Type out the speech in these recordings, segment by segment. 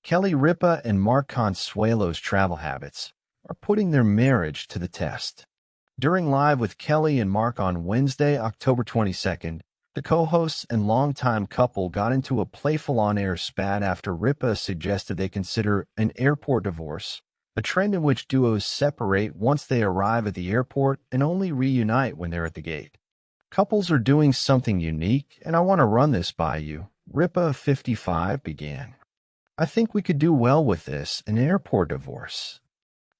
Kelly Ripa and Mark Consuelos' travel habits are putting their marriage to the test. During Live with Kelly and Mark on Wednesday, October 22nd, the co-hosts and longtime couple got into a playful on-air spat after Ripa suggested they consider an airport divorce, a trend in which duos separate once they arrive at the airport and only reunite when they're at the gate. Couples are doing something unique, and I want to run this by you, Ripa, 55, began. I think we could do well with this, an airport divorce.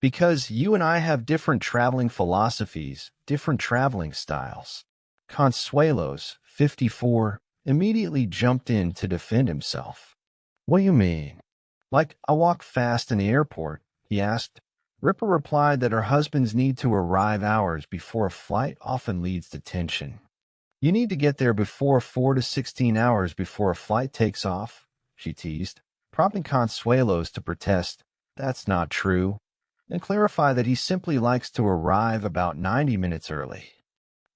Because you and I have different traveling philosophies, different traveling styles. Consuelos, 54, immediately jumped in to defend himself. What do you mean? Like, I walk fast in the airport, he asked. Ripa replied that her husband's need to arrive hours before a flight often leads to tension. You need to get there before 4 to 16 hours before a flight takes off, she teased, prompting Consuelos to protest, that's not true, and clarify that he simply likes to arrive about 90 minutes early.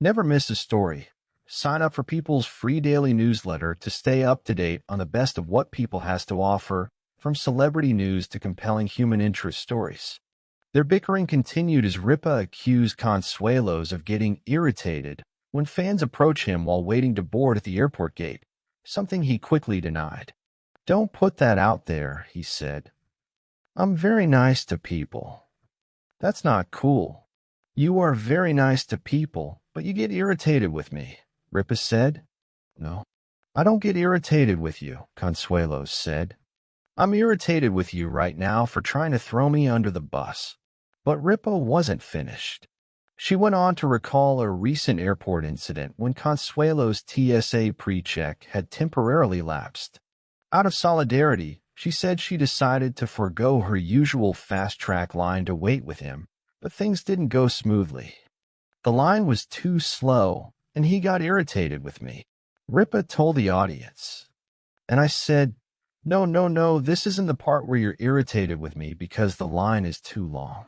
Never miss a story. Sign up for People's free daily newsletter to stay up to date on the best of what People has to offer, from celebrity news to compelling human interest stories. Their bickering continued as Ripa accused Consuelos of getting irritated when fans approach him while waiting to board at the airport gate, something he quickly denied. Don't put that out there, he said. I'm very nice to people. That's not cool. You are very nice to people, but you get irritated with me, Ripa said. No, I don't get irritated with you, Consuelos said. I'm irritated with you right now for trying to throw me under the bus. But Ripa wasn't finished. She went on to recall a recent airport incident when Consuelos' TSA pre-check had temporarily lapsed. Out of solidarity, she said she decided to forego her usual fast-track line to wait with him, but things didn't go smoothly. The line was too slow, and he got irritated with me, Ripa told the audience. And I said, No, this isn't the part where you're irritated with me because the line is too long.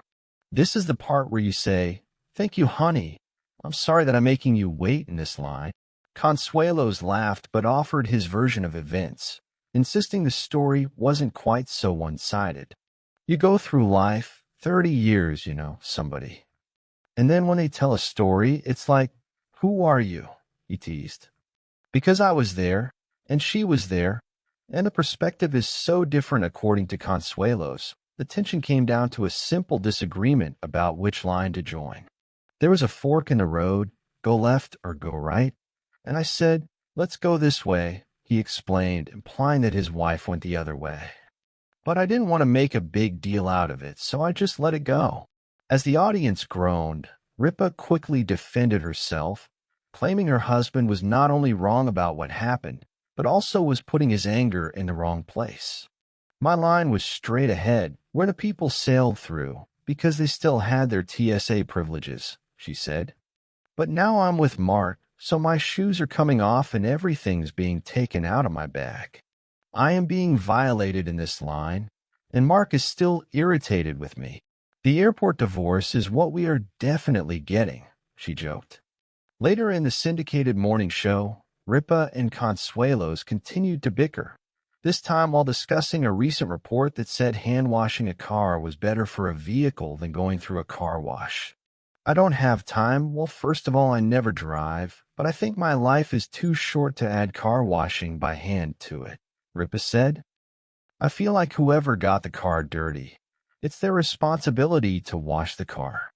This is the part where you say, thank you, honey. I'm sorry that I'm making you wait in this line. Consuelos laughed but offered his version of events, insisting the story wasn't quite so one-sided. You go through life, 30 years, somebody. And then when they tell a story, it's like, who are you? He teased. Because I was there, and she was there, and the perspective is so different according to Consuelos, the tension came down to a simple disagreement about which line to join. There was a fork in the road, go left or go right, and I said, let's go this way, he explained, implying that his wife went the other way. But I didn't want to make a big deal out of it, so I just let it go. As the audience groaned, Ripa quickly defended herself, claiming her husband was not only wrong about what happened, but also was putting his anger in the wrong place. My line was straight ahead, where the people sailed through, because they still had their TSA privileges, she said. But now I'm with Mark, so my shoes are coming off and everything's being taken out of my bag. I am being violated in this line, and Mark is still irritated with me. The airport divorce is what we are definitely getting, she joked. Later in the syndicated morning show, Ripa and Consuelos continued to bicker, this time while discussing a recent report that said hand-washing a car was better for a vehicle than going through a car wash. I don't have time. Well, first of all, I never drive, but I think my life is too short to add car washing by hand to it, Ripa said. I feel like whoever got the car dirty, it's their responsibility to wash the car.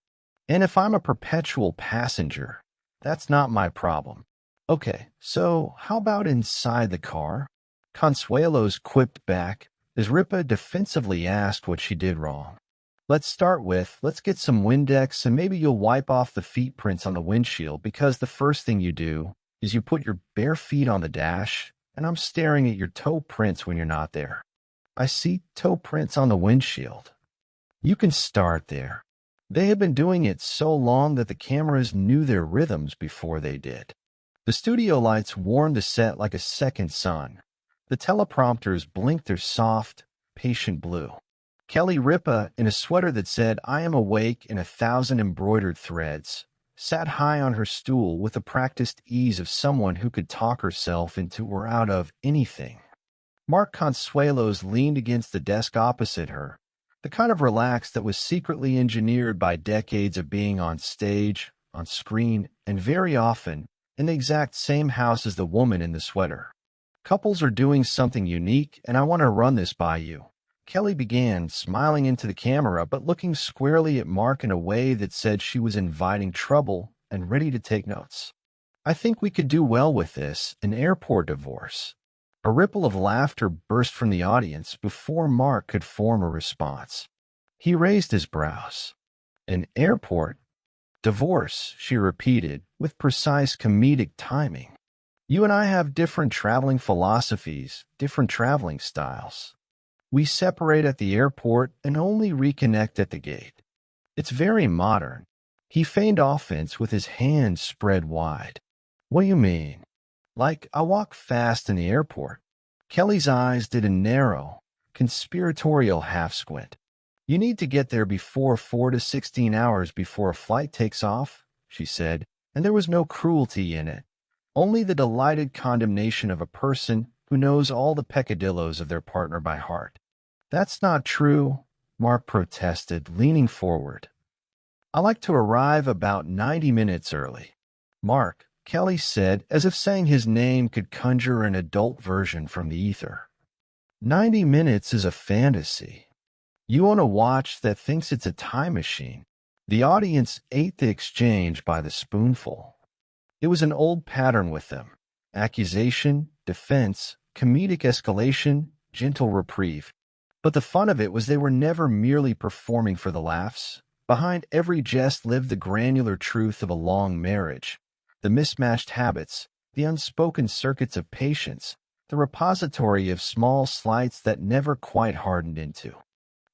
And if I'm a perpetual passenger, that's not my problem. Okay, so how about inside the car? Consuelos quipped back as Ripa defensively asked what she did wrong. Let's get some Windex and maybe you'll wipe off the feet prints on the windshield because the first thing you do is you put your bare feet on the dash and I'm staring at your toe prints when you're not there. I see toe prints on the windshield. You can start there. They had been doing it so long that the cameras knew their rhythms before they did. The studio lights warmed the set like a second sun. The teleprompters blinked their soft, patient blue. Kelly Ripa, in a sweater that said, I am awake in 1,000 embroidered threads, sat high on her stool with the practiced ease of someone who could talk herself into or out of anything. Mark Consuelos leaned against the desk opposite her, the kind of relaxed that was secretly engineered by decades of being on stage, on screen, and very often in the exact same house as the woman in the sweater. Couples are doing something unique, and I want to run this by you. Kelly began, smiling into the camera but looking squarely at Mark in a way that said she was inviting trouble and ready to take notes. I think we could do well with this, an airport divorce. A ripple of laughter burst from the audience before Mark could form a response. He raised his brows. An airport divorce, she repeated, with precise comedic timing. You and I have different traveling philosophies, different traveling styles. We separate at the airport and only reconnect at the gate. It's very modern. He feigned offense with his hands spread wide. What do you mean? Like, I walk fast in the airport. Kelly's eyes did a narrow, conspiratorial half-squint. You need to get there before 4 to 16 hours before a flight takes off, she said, and there was no cruelty in it. Only the delighted condemnation of a person who knows all the peccadillos of their partner by heart. That's not true, Mark protested, leaning forward. I like to arrive about 90 minutes early. Mark, Kelly said, as if saying his name could conjure an adult version from the ether. 90 minutes is a fantasy. You own a watch that thinks it's a time machine. The audience ate the exchange by the spoonful. It was an old pattern with them. Accusation, defense, comedic escalation, gentle reprieve. But the fun of it was they were never merely performing for the laughs. Behind every jest lived the granular truth of a long marriage, the mismatched habits, the unspoken circuits of patience, the repository of small slights that never quite hardened into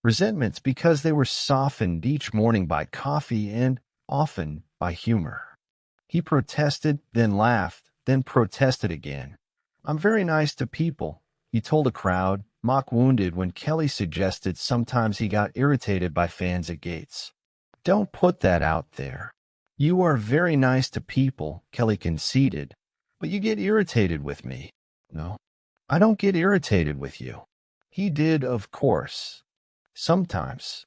resentments because they were softened each morning by coffee and, often, by humor. He protested, then laughed, then protested again. I'm very nice to people, he told a crowd, mock wounded when Kelly suggested sometimes he got irritated by fans at gates. Don't put that out there. You are very nice to people, Kelly conceded, but you get irritated with me. No, I don't get irritated with you. He did, of course. Sometimes.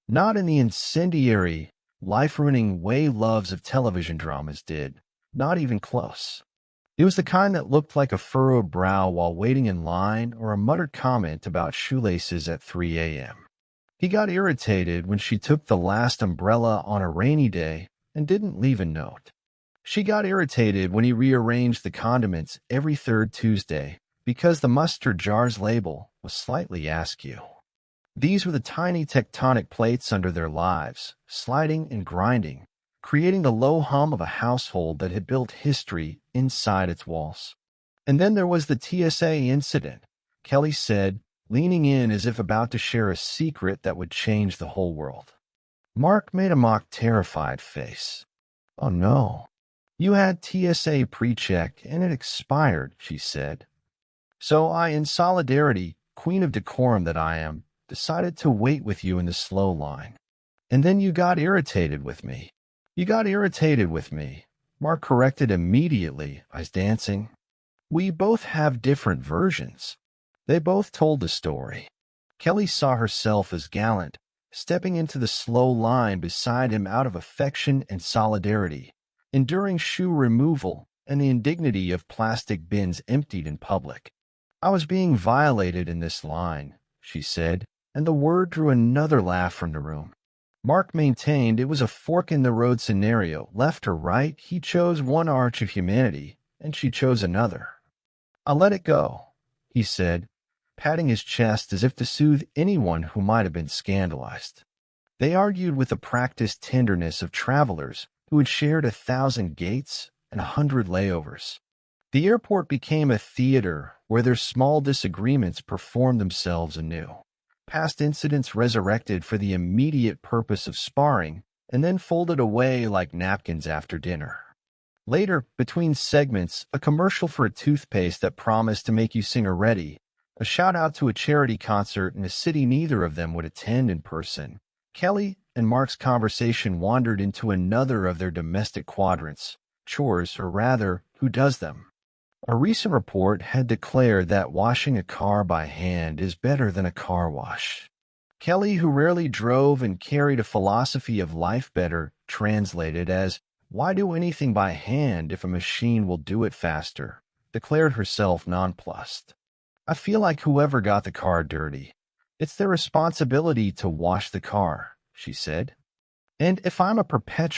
Not in the incendiary, life-ruining way loves of television dramas did. Not even close. It was the kind that looked like a furrowed brow while waiting in line or a muttered comment about shoelaces at 3 a.m. He got irritated when she took the last umbrella on a rainy day and didn't leave a note. She got irritated when he rearranged the condiments every third Tuesday because the mustard jar's label was slightly askew. These were the tiny tectonic plates under their lives, sliding and grinding, creating the low hum of a household that had built history inside its walls. And then there was the TSA incident, Kelly said, leaning in as if about to share a secret that would change the whole world. Mark made a mock terrified face. Oh no. You had TSA pre-check and it expired, she said. So I, in solidarity, queen of decorum that I am, decided to wait with you in the slow line. And then you got irritated with me. You got irritated with me. Mark corrected immediately, eyes dancing. We both have different versions. They both told the story. Kelly saw herself as gallant, stepping into the slow line beside him out of affection and solidarity, enduring shoe removal and the indignity of plastic bins emptied in public. I was being violated in this line, she said, and the word drew another laugh from the room. Mark maintained it was a fork-in-the-road scenario. Left or right, he chose one arch of humanity, and she chose another. I'll let it go, he said, patting his chest as if to soothe anyone who might have been scandalized. They argued with the practiced tenderness of travelers who had shared 1,000 gates and 100 layovers. The airport became a theater where their small disagreements performed themselves anew. Past incidents resurrected for the immediate purpose of sparring and then folded away like napkins after dinner. Later, between segments, a commercial for a toothpaste that promised to make you singer ready, a shout-out to a charity concert in a city neither of them would attend in person. Kelly and Mark's conversation wandered into another of their domestic quadrants, chores, or rather, who does them. A recent report had declared that washing a car by hand is better than a car wash. Kelly, who rarely drove and carried a philosophy of life better, translated as, "Why do anything by hand if a machine will do it faster?" declared herself nonplussed. "I feel like whoever got the car dirty. It's their responsibility to wash the car," she said. "And if I'm a perpetual